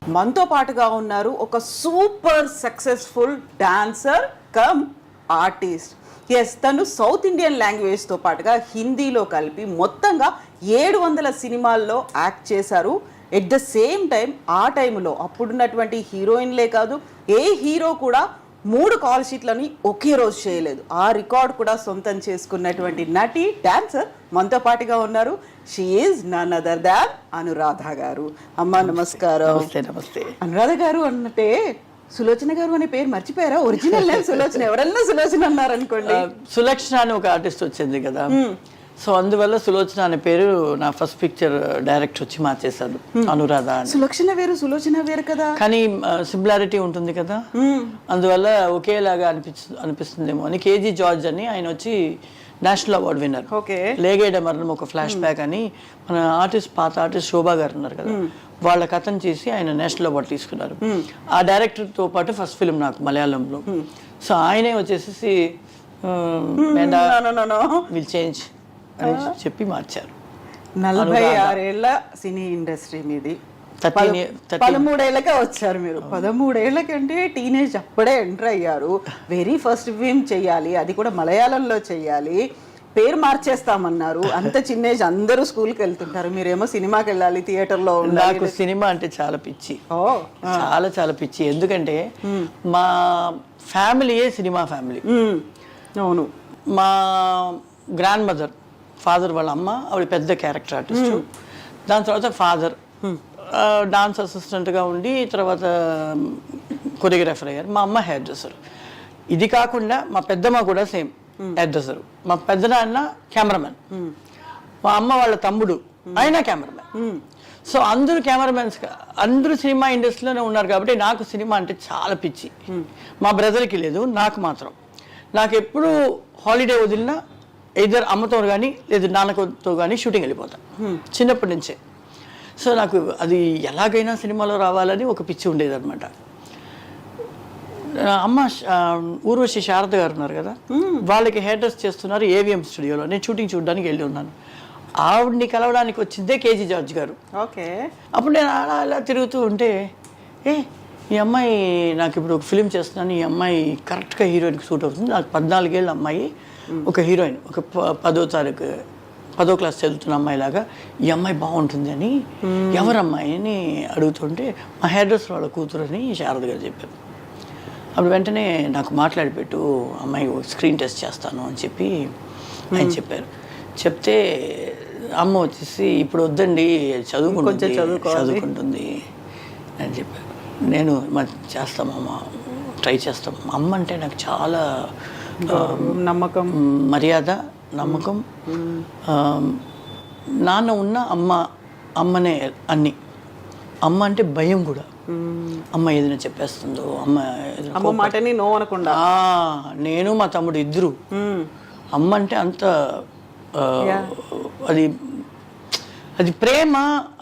మనతో పాటుగా ఉన్నారు ఒక super successful dancer come artist. Yes, తను సౌత్ ఇండియన్ లాంగ్వేజ్తో పాటుగా హిందీలో కలిపి మొత్తంగా 700 సినిమాల్లో యాక్ట్ చేశారు. ఎట్ ద సేమ్ టైం ఆ టైంలో అప్పుడున్నటువంటి హీరోయిన్లే కాదు, ఏ హీరో కూడా 3 కాల్ షీట్లని ఒకే రోజు చేయలేదు. ఆ రికార్డ్ కూడా సొంతం చేసుకున్నటువంటి నటి, డాన్సర్ మనతో పాటుగా ఉన్నారు. She is none other than Anuradha garu. అమ్మా నమస్కారం. నమస్తే. నమస్తే అనురాధ గారు అన్నట్టే సులోచన గారు అనే పేరు మర్చిపోయారా? Original name Sulochana. ఎవరన్నా సులోచన అన్నారు అనుకోండి. సులక్షణ అని ఒక ఆర్టిస్ట్ వచ్చింది కదా, సో అందువల్ల సులోచన అనే పేరు నా ఫస్ట్ పిక్చర్ డైరెక్ట్ వచ్చి మార్చేశాడు అనురాధ అని. సులక్షణ వేరు సులోచన వేరు కదా, కానీ సిమిలారిటీ ఉంటుంది కదా, అందువల్ల ఒకేలాగా అనిపిస్తుందేమో అని కేజీ జార్జ్ అని ఆయన వచ్చి నేషనల్ అవార్డు విన్నర్. లేగేడ మరణం ఒక ఫ్లాష్ బ్యాక్ అని మన ఆర్టిస్ట్, పాత ఆర్టిస్ట్ శోభా గారు ఉన్నారు కదా, వాళ్ళ కథను చేసి ఆయన నేషనల్ అవార్డు తీసుకున్నారు. ఆ డైరెక్టర్తో పాటు ఫస్ట్ ఫిల్మ్ నాకు మలయాళంలో. సో ఆయనే వచ్చేసి విల్ చేంజ్ అని చెప్పి మార్చారు. 46 ఏళ్ల సినీ ఇండస్ట్రీ మీది. 13 ఏళ్ళకే వచ్చారు మీరు. 13 ఏళ్ళకంటే టీనేజ్ అప్పుడే ఎంటర్ అయ్యారు. వెరీ ఫస్ట్ ఫిల్మ్ చెయ్యాలి, అది కూడా మలయాళంలో చెయ్యాలి, పేరు మార్చేస్తామన్నారు. అంత చిన్న ఏజ్, అందరూ స్కూల్కి వెళ్తుంటారు, మీరేమో సినిమాకి వెళ్ళాలి, థియేటర్లో ఉండాలి. నాకు సినిమా అంటే చాలా పిచ్చి, చాలా చాలా పిచ్చి. ఎందుకంటే మా ఫ్యామిలీయే సినిమా ఫ్యామిలీ. అవును. మా గ్రాండ్ మదర్, ఫాదర్ వాళ్ళ అమ్మ, ఆవిడ పెద్ద క్యారెక్టర్ ఆర్టిస్ట్. దాని తర్వాత ఫాదర్ డాన్స్ అసిస్టెంట్గా ఉండి తర్వాత కొరియోగ్రాఫర్ అయ్యారు. మా అమ్మ హెయిర్ డ్రెస్సర్. ఇది కాకుండా మా పెద్దమ్మ కూడా సేమ్ హెయిర్ డ్రెస్సర్. మా పెద్దనాన్న కెమెరామెన్. మా అమ్మ వాళ్ళ తమ్ముడు ఆయన కెమెరామెన్. సో అందరూ కెమెరామెన్స్, అందరూ సినిమా ఇండస్ట్రీలోనే ఉన్నారు కాబట్టి నాకు సినిమా అంటే చాలా పిచ్చి. మా బ్రదర్కి లేదు, నాకు మాత్రం. నాకు ఎప్పుడు హాలిడే వదిలినా ఇద్దరు అమ్మతో కానీ లేదు నాన్నతో కానీ షూటింగ్ వెళ్ళిపోతా చిన్నప్పటి నుంచే. సో నాకు అది ఎలాగైనా సినిమాలో రావాలని ఒక పిచ్చి ఉండేది అనమాట. అమ్మ ఊర్వశి శారద గారు ఉన్నారు కదా, వాళ్ళకి హెయిర్ డ్రెస్ చేస్తున్నారు ఏవిఎం స్టూడియోలో. నేను షూటింగ్ చూడడానికి వెళ్ళి ఉన్నాను. ఆవిడ్ని కలవడానికి వచ్చిందే కేజీ జార్జ్ గారు. ఓకే. అప్పుడు నేను అలా తిరుగుతూ ఉంటే, ఈ అమ్మాయి నాకు ఇప్పుడు ఒక ఫిలిం చేస్తున్నాను, ఈ అమ్మాయి కరెక్ట్గా హీరోయిన్కి సూట్ అవుతుంది. నాకు 14 ఏళ్ళ అమ్మాయి, ఒక హీరోయిన్, ఒక 10వ క్లాస్ చదువుతున్న అమ్మాయిలాగా ఈ అమ్మాయి బాగుంటుంది అని ఎవరమ్మాయి అని అడుగుతుంటే మా హెయిర్ డ్రెస్సర్ వాళ్ళ కూతురు అని శారద గారు చెప్పారు. అప్పుడు వెంటనే నాకు మాట్లాడిపెట్టు, అమ్మాయి స్క్రీన్ టెస్ట్ చేస్తాను అని చెప్పి ఆయన చెప్పారు. చెప్తే అమ్మ వచ్చేసి ఇప్పుడు వద్దండి, చదువుకుంటుంది అని చెప్పారు. నేను చేస్తామమ్మ, ట్రై చేస్తాం. అమ్మ అంటే నాకు చాలా నమ్మకం, మర్యాద, నమ్మకం. నాన్న ఉన్న అమ్మనే అన్ని. అమ్మ అంటే భయం కూడా. అమ్మ ఏదైనా చెప్పేస్తుందో, అమ్మ మాటని నో అనకుండా. నేను మా తమ్ముడు ఇద్దరు అమ్మ అంటే అంత అది ప్రేమ,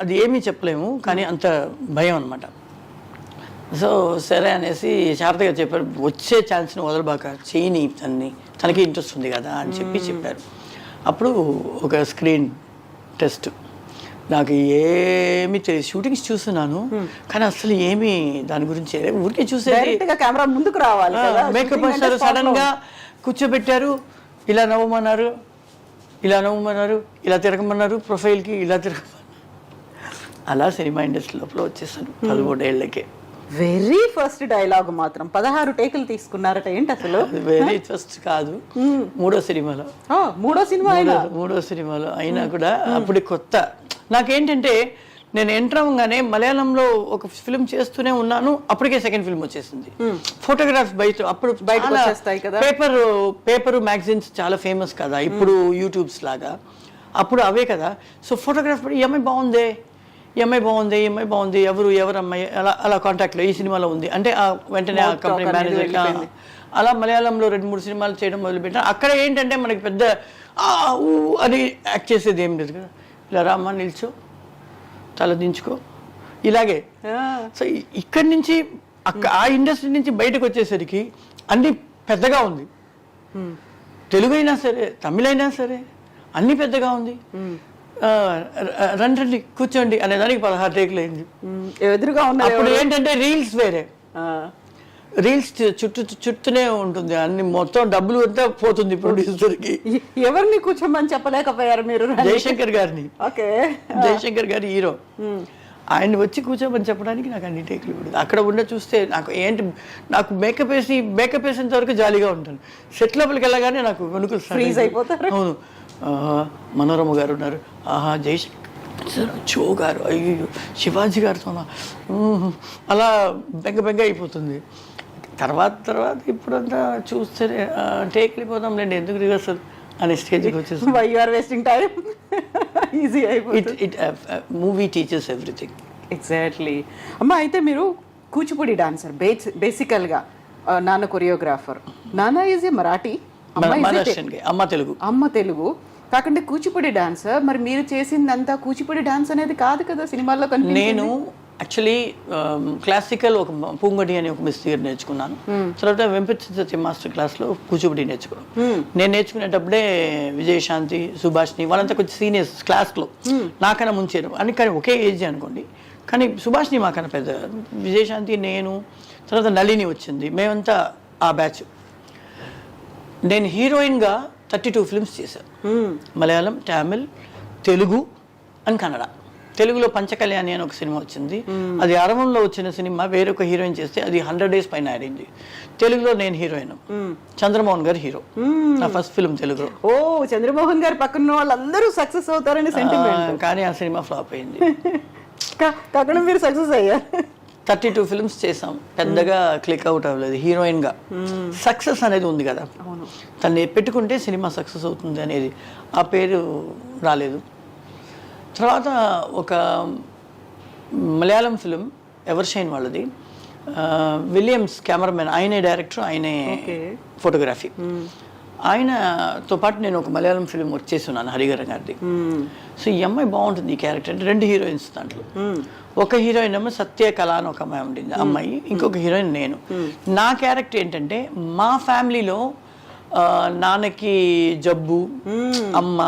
అది ఏమీ చెప్పలేము, కానీ అంత భయం అనమాట. సో సరే అనేసి శారదగా చెప్పారు, వచ్చే ఛాన్స్ని వదలబాక, చేయని తనకి ఇంట్రెస్ట్ ఉంది కదా అని చెప్పారు. అప్పుడు ఒక స్క్రీన్ టెస్ట్. నాకు ఏమి షూటింగ్స్ చూస్తున్నాను కానీ అసలు ఏమి దాని గురించి ఊరికే చూసేది. కెమెరా ముందుకు రావాలి, మేకప్ వేస్తారు, సడన్గా కూర్చోబెట్టారు, ఇలా నవ్వమన్నారు, ఇలా తిరగమన్నారు, ప్రొఫైల్కి ఇలా తిరగమన్నారు. అలా సినిమా ఇండస్ట్రీ లోపల వచ్చేసాను 13 ఏళ్ళకే. వెరీ ఫస్ట్ డైలాగ్ మాత్రం 16 టేకులు తీసుకున్నారట. ఏంటి అసలు? వెరీ ఫస్ట్ కాదు, మూడో సినిమాలో అయినా కూడా అప్పుడు కొత్త. నాకేంటంటే నేను ఎంటర్ అవ్వగానే మలయాళంలో ఒక ఫిల్మ్ చేస్తూనే ఉన్నాను, అప్పటికే సెకండ్ ఫిల్మ్ వచ్చేసింది. ఫోటోగ్రాఫ్ అప్పుడు పేపర్ మ్యాగజైన్స్ చాలా ఫేమస్ కదా ఇప్పుడు యూట్యూబ్స్ లాగా, అప్పుడు అవే కదా. సో ఫోటోగ్రాఫ్ ఈ అమ్మాయి బాగుంది, ఎవరు అమ్మాయి, అలా కాంటాక్ట్లో ఈ సినిమాలో ఉంది అంటే వెంటనే ఆ కంపెనీ మేనేజర్గా అలా మలయాళంలో 2-3 సినిమాలు చేయడం మొదలుపెట్టాను. అక్కడ ఏంటంటే మనకి పెద్ద అది యాక్ట్ చేసేది ఏం లేదు కదా, ఇలా రామ్మ నిల్చో, తల దించుకో, ఇలాగే. సో ఇక్కడి నుంచి ఆ ఇండస్ట్రీ నుంచి బయటకు వచ్చేసరికి అన్నీ పెద్దగా ఉంది. తెలుగు అయినా సరే, తమిళ అయినా సరే అన్నీ పెద్దగా ఉంది. రండి రండి కూర్చోండి అనేదానికి 16 టేకులు అయింది. ఎదురుగా ఉన్నారు అప్పుడు ఏంటంటే రీల్స్ వేరే, రీల్స్ చుట్టూనే ఉంటుంది, అన్ని మొత్తం డబ్బులు అంతా పోతుంది ప్రొడ్యూసర్కి. ఎవరిని కూర్చోమని చెప్పలేకపోయారు మీరు? జయశంకర్ గారిని. ఓకే, జయశంకర్ గారి హీరో, ఆయన్ని వచ్చి కూర్చోమని చెప్పడానికి నాకు అన్ని టేకులు పడింది. అక్కడ ఉండే చూస్తే నాకు ఏంటి, నాకు మేకప్ వేసేంత వరకు జాలీగా ఉంటాను. సెట్ లోపలికి వెళ్ళగానే నాకు వణుకులు ఫ్రీజ్ అయిపోతారు. అవును, మనోరమ గారు ఉన్నారు, ఆహా జయశంకర్ చో గారు, అయ్యో శివాజీ గారితో అలా బెంగ అయిపోతుంది. తర్వాత ఇప్పుడంతా చూస్తే టేక్ వెళ్ళిపోదాంలేండి, ఎందుకు రిహర్సల్ అనే స్టేజ్కి వచ్చేసి మూవీ టీచర్స్ ఎవ్రీథింగ్. ఎగ్జాక్ట్లీ. అమ్మ, అయితే మీరు కూచిపూడి డాన్సర్ బేసికల్గా, నాన్న కొరియోగ్రాఫర్. నాన్న ఈజ్ ఏ మరాఠీ, అమ్మ తెలుగు. కాకుండా కూచిపూడి డాన్సర్, మరి మీరు చేసిందంతా కూచిపూడి డాన్స్ అనేది కాదు కదా సినిమాల్లో కనిపించింది. నేను యాక్చువల్లీ క్లాసికల్ ఒక పూంగడి అని ఒక మిస్ దగ్గర నేర్చుకున్నాను. తర్వాత వెంపతి మాస్టర్ క్లాస్లో కూచిపూడి నేర్చుకున్నాను. నేను నేర్చుకునేటప్పుడే విజయశాంతి, సుభాష్ని వాళ్ళంతా కొంచెం సీనియర్స్ క్లాస్లో, నాకన్నా ముంచారు అని. కానీ ఒకే ఏజ్ అనుకోండి, కానీ సుభాష్ని మాకన్నా పెద్ద. విజయశాంతి, నేను, తర్వాత నళిని వచ్చింది, మేమంతా ఆ బ్యాచ్. నేను హీరోయిన్గా 32 ఫిల్మ్స్ చేశాను. మలయాళం, తమిళ్, తెలుగు అండ్ కన్నడ. తెలుగులో పంచకళ్యాణి అని ఒక సినిమా వచ్చింది, అది అరవంలో వచ్చిన సినిమా, వేరొక హీరోయిన్ చేస్తే అది 100 days పైన ఆడింది. తెలుగులో నేను హీరోయిన్, చంద్రమోహన్ గారు హీరో. నా ఫస్ట్ ఫిల్మ్ తెలుగులో. ఓ, చంద్రమోహన్ గారు పక్కన వాళ్ళందరూ సక్సెస్ అవుతారని సెంటిమెంట్. కానీ ఆ సినిమా ఫ్లాప్ అయింది. కాకుండా మీరు సక్సెస్ అయ్యారు. 32 ఫిల్మ్స్ చేసాం, పెద్దగా క్లిక్ అవుట్ అవ్వలేదు. హీరోయిన్గా సక్సెస్ అనేది ఉంది కదా, తను పెట్టుకుంటే సినిమా సక్సెస్ అవుతుంది అనేది ఆ పేరు రాలేదు. తర్వాత ఒక మలయాళం ఫిలిం ఎవర్షైన్ వాళ్ళది, విలియమ్స్ కెమెరామెన్, ఆయనే డైరెక్టర్, ఆయనే ఫోటోగ్రఫీ. ఆయనతో పాటు నేను ఒక మలయాళం ఫిలిం వర్క్ చేస్తున్నాను, హరిహరన్ గారిది. సో ఈ అమ్మాయి బాగుంటుంది ఈ క్యారెక్టర్ అంటే. 2 హీరోయిన్స్ దాంట్లో. ఒక హీరోయిన్ ఏమో సత్య కళ అని ఒక అమ్మాయి ఉంటుంది, అమ్మాయి. ఇంకొక హీరోయిన్ నేను. నా క్యారెక్టర్ ఏంటంటే, మా ఫ్యామిలీలో నాన్నకి జబ్బు, అమ్మ,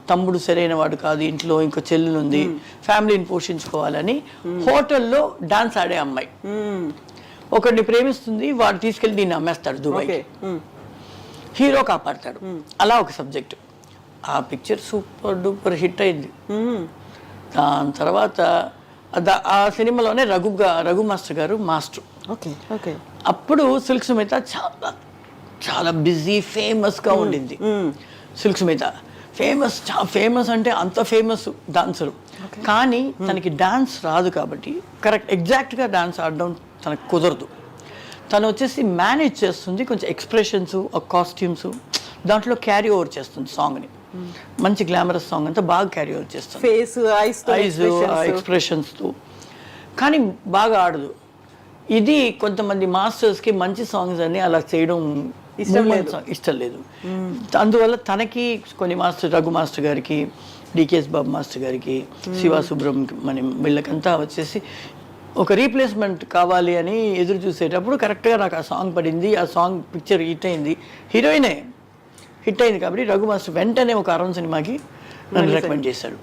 తమ్ముడు సరైన వాడు కాదు, ఇంట్లో ఇంకో చెల్లెలు ఉంది, ఫ్యామిలీని పోషించుకోవాలని హోటల్లో డాన్స్ ఆడే అమ్మాయి. ఒకరిని ప్రేమిస్తుంది, వాడు తీసుకెళ్ళి దీన్ని అమ్మేస్తాడు దుబాయ్, హీరో కాపాడతాడు. అలా ఒక సబ్జెక్ట్. ఆ పిక్చర్ సూపర్ డూపర్ హిట్ అయింది. దాని తర్వాత ఆ సినిమాలోనే రఘు మాస్టర్ గారు మాస్టర్. అప్పుడు సిల్క్ సుమిత చాలా చాలా బిజీ ఫేమస్గా ఉండింది. సిల్క్ సుమిత ఫేమస్ అంటే అంత ఫేమస్ డాన్సరు, కానీ తనకి డాన్స్ రాదు కాబట్టి ఎగ్జాక్ట్గా డాన్స్ ఆడడం తనకు కుదరదు. తను వచ్చేసి మేనేజ్ చేస్తుంది, కొంచెం ఎక్స్ప్రెషన్స్, కాస్ట్యూమ్స్ దాంట్లో క్యారీ ఓవర్ చేస్తుంది సాంగ్ని. మంచి గ్లామరస్ సాంగ్ అంతా బాగా క్యారీ ఓవర్ చేస్తుంది, ఫేస్, ఐస్, ఎక్స్ప్రెషన్స్తో. కానీ బాగా ఆడదు. ఇది కొంతమంది మాస్టర్స్కి మంచి సాంగ్స్ అని అలా చేయడం ఇష్టం లేదు. అందువల్ల తనకి కొన్ని మాస్టర్, రఘు మాస్టర్ గారికి, డికేఎస్ బాబు మాస్టర్ గారికి, శివ సుబ్రహ్మణ్యం వీళ్ళకంతా వచ్చేసి ఒక రీప్లేస్మెంట్ కావాలి అని ఎదురు చూసేటప్పుడు కరెక్ట్గా నాకు ఆ సాంగ్ పడింది. ఆ సాంగ్ పిక్చర్ హిట్ అయింది, హీరోయినే హిట్ అయింది. కాబట్టి రఘు మాస్టర్ వెంటనే ఒక అరవన్ సినిమాకి నన్ను రికమెండ్ చేశాడు.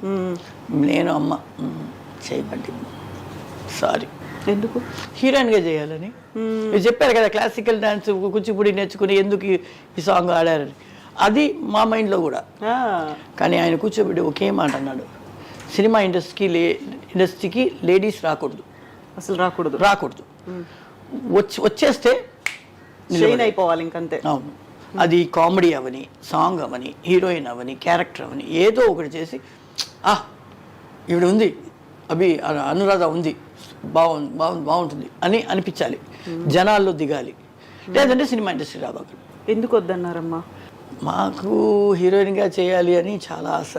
నేను అమ్మ చేయబట్టి సారీ, ఎందుకు హీరోయిన్గా చేయాలని మీరు చెప్పారు కదా, క్లాసికల్ డాన్స్ కూచిపూడి నేర్చుకుని ఎందుకు ఈ సాంగ్ ఆడారని. అది మా మైండ్లో కూడా. కానీ ఆయన కూర్చోబెట్టి ఒకే మాట అన్నాడు, సినిమా ఇండస్ట్రీకి లేడీస్ రాకూడదు, అసలు రాకూడదు. వచ్చేస్తే అయిపోవాలి ఇంకంతే. అవును, అది కామెడీ అవని, సాంగ్ అవని, హీరోయిన్ అవని, క్యారెక్టర్ అవని, ఏదో ఒకటి చేసి ఈవిడ ఉంది, అనురాధ ఉంది, బాగుంటుంది అని అనిపించాలి, జనాల్లో దిగాలి. లేదంటే సినిమా ఇండస్ట్రీ రావాలి. ఎందుకు వద్దన్నారమ్మా? మాకు హీరోయిన్గా చేయాలి అని చాలా ఆశ.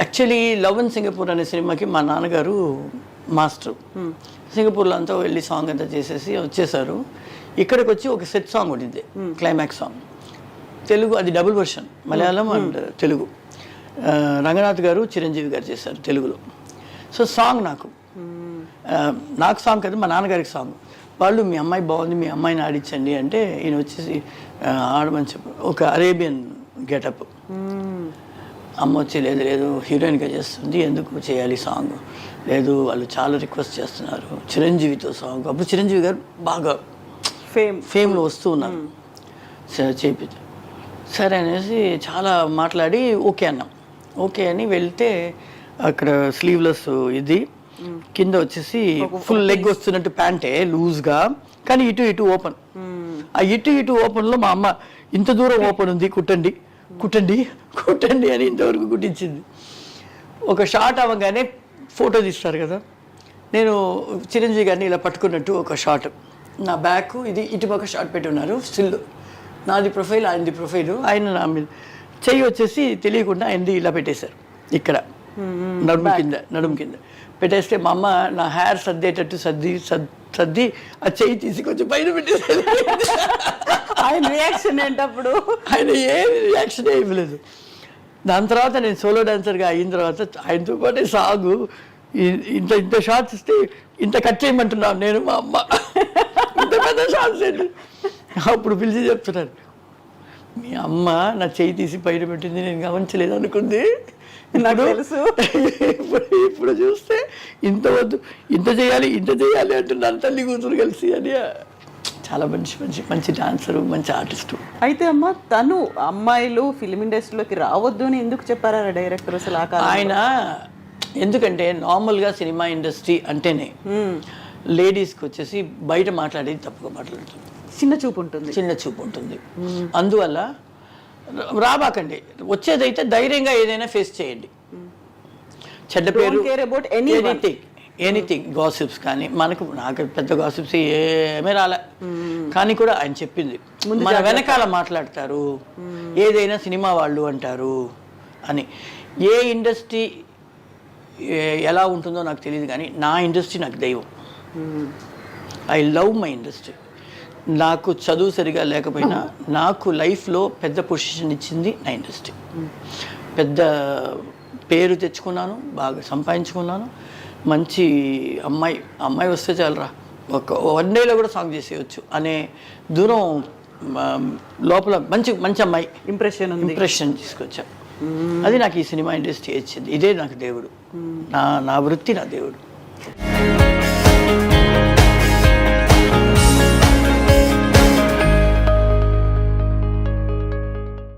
యాక్చువల్లీ లవ్ ఇన్ సింగపూర్ అనే సినిమాకి మా నాన్నగారు మాస్టర్. సింగపూర్లో అంతా వెళ్ళి సాంగ్ అంతా చేసేసి వచ్చేసారు. ఇక్కడికి వచ్చి ఒక సెట్ సాంగ్ ఉండింది, క్లైమాక్స్ సాంగ్. తెలుగు, అది double version, Malayalam and Telugu. Ranganath గారు, చిరంజీవి గారు చేశారు తెలుగులో. సో సాంగ్ నాకు సాంగ్ కదా, మా నాన్నగారికి సాంగ్. వాళ్ళు మీ అమ్మాయి బాగుంది, మీ అమ్మాయిని ఆడించండి అంటే ఈయన వచ్చేసి ఆడమని చెప్పు, ఒక అరేబియన్ గెటప్. అమ్మ వచ్చి లేదు లేదు హీరోయిన్గా చేస్తుంది, ఎందుకు చేయాలి సాంగ్, లేదు వాళ్ళు చాలా రిక్వెస్ట్ చేస్తున్నారు చిరంజీవితో సాంగ్. అప్పుడు చిరంజీవి గారు బాగా ఫేమ్లో వస్తూ ఉన్నారు. సరే చేయించు, సరే అనేసి చాలా మాట్లాడి ఓకే అన్నాం. ఓకే అని వెళ్తే అక్కడ స్లీవ్లెస్ ఇది, కింద వచ్చేసి ఫుల్ లెగ్ వస్తున్నట్టు ప్యాంటే లూజ్గా, కానీ ఇటు ఓపెన్. ఆ ఇటు ఓపెన్లో మా అమ్మ ఇంత దూరం ఓపెన్ ఉంది, కుట్టండి కుట్టండి కుట్టండి అని ఇంతవరకు కుట్టించింది. ఒక షార్ట్ అవ్వగానే ఫోటో తీస్తారు కదా, నేను చిరంజీవి గారిని ఇలా పట్టుకున్నట్టు ఒక షాట్, నా బ్యాక్ ఇది ఇటుపక్క షాట్ పెట్టి ఉన్నారు స్టిల్, నాది ప్రొఫైల్ ఆయనది ప్రొఫైల్, ఆయన నా మీద చెయ్యి వచ్చేసి తెలియకుండా ఆయనది ఇలా పెట్టేశారు ఇక్కడ నడుము కింద పెట్టేస్తే మా అమ్మ నా హెయిర్ సర్దేటట్టు సర్ది ఆ చెయ్యి తీసి కొంచెం పైన పెట్టేసారు. ఆయన రియాక్షన్ ఏంటప్పుడు? ఆయన ఏ రియాక్షన్ ఇవ్వలేదు. దాని తర్వాత నేను సోలో డాన్సర్గా అయిన తర్వాత ఆయనతో పాటే సాగు ఇంత షార్ట్స్ ఇస్తే ఇంత కట్ చేయమంటున్నాను నేను, మా అమ్మ ఇంత పెద్ద షార్ట్స్ ఏంటి. అప్పుడు పిలిచి చెప్తున్నారు, మీ అమ్మ నా చెయ్యి తీసి పైన పెట్టింది నేను గమనించలేదు అనుకుంది, నాకు తెలుసు. ఇప్పుడు చూస్తే ఇంత చేయాలి అంటున్నాను తల్లి కూతురు కలిసి అని. చాలా మంచి డాన్సరు, మంచి ఆర్టిస్టు. అయితే అమ్మ తను అమ్మాయిలు ఫిలిం ఇండస్ట్రీలోకి రావద్దు అని ఎందుకు చెప్పారా డైరెక్టర్ అసలు? ఆయన ఎందుకంటే నార్మల్గా సినిమా ఇండస్ట్రీ అంటేనే లేడీస్కి వచ్చేసి బయట మాట్లాడేది తప్పుగా మాట్లాడుతుంది, చిన్న చూపు ఉంటుంది. అందువల్ల రాబాకండి, వచ్చేదైతే ధైర్యంగా ఏదైనా ఫేస్ చేయండి. చెడ్డ పేరు ఎనీథింగ్ గాసిప్స్ కానీ నాకు పెద్ద గాసిప్స్ ఏమీ రాలే, కానీ కూడా ఆయన చెప్పింది మన వెనకాల మాట్లాడతారు, ఏదైనా సినిమా వాళ్ళు అంటారు అని. ఏ ఇండస్ట్రీ ఎలా ఉంటుందో నాకు తెలియదు, కానీ నా ఇండస్ట్రీ నాకు దైవం. I love my industry. నాకు చదువు సరిగా లేకపోయినా నాకు లైఫ్లో పెద్ద పొజిషన్ ఇచ్చింది నా ఇండస్ట్రీ. పెద్ద పేరు తెచ్చుకున్నాను, బాగా సంపాదించుకున్నాను. మంచి అమ్మాయి వస్తే చాలరా, ఒక 1 డేలో కూడా సాంగ్ చేసేయచ్చు అనే దూరం లోపల మంచి అమ్మాయి ఇంప్రెషన్ తీసుకొచ్చా. అది నాకు ఈ సినిమా ఇండస్ట్రీ ఇచ్చింది. ఇదే నాకు దేవుడు, నా వృత్తి నా దేవుడు.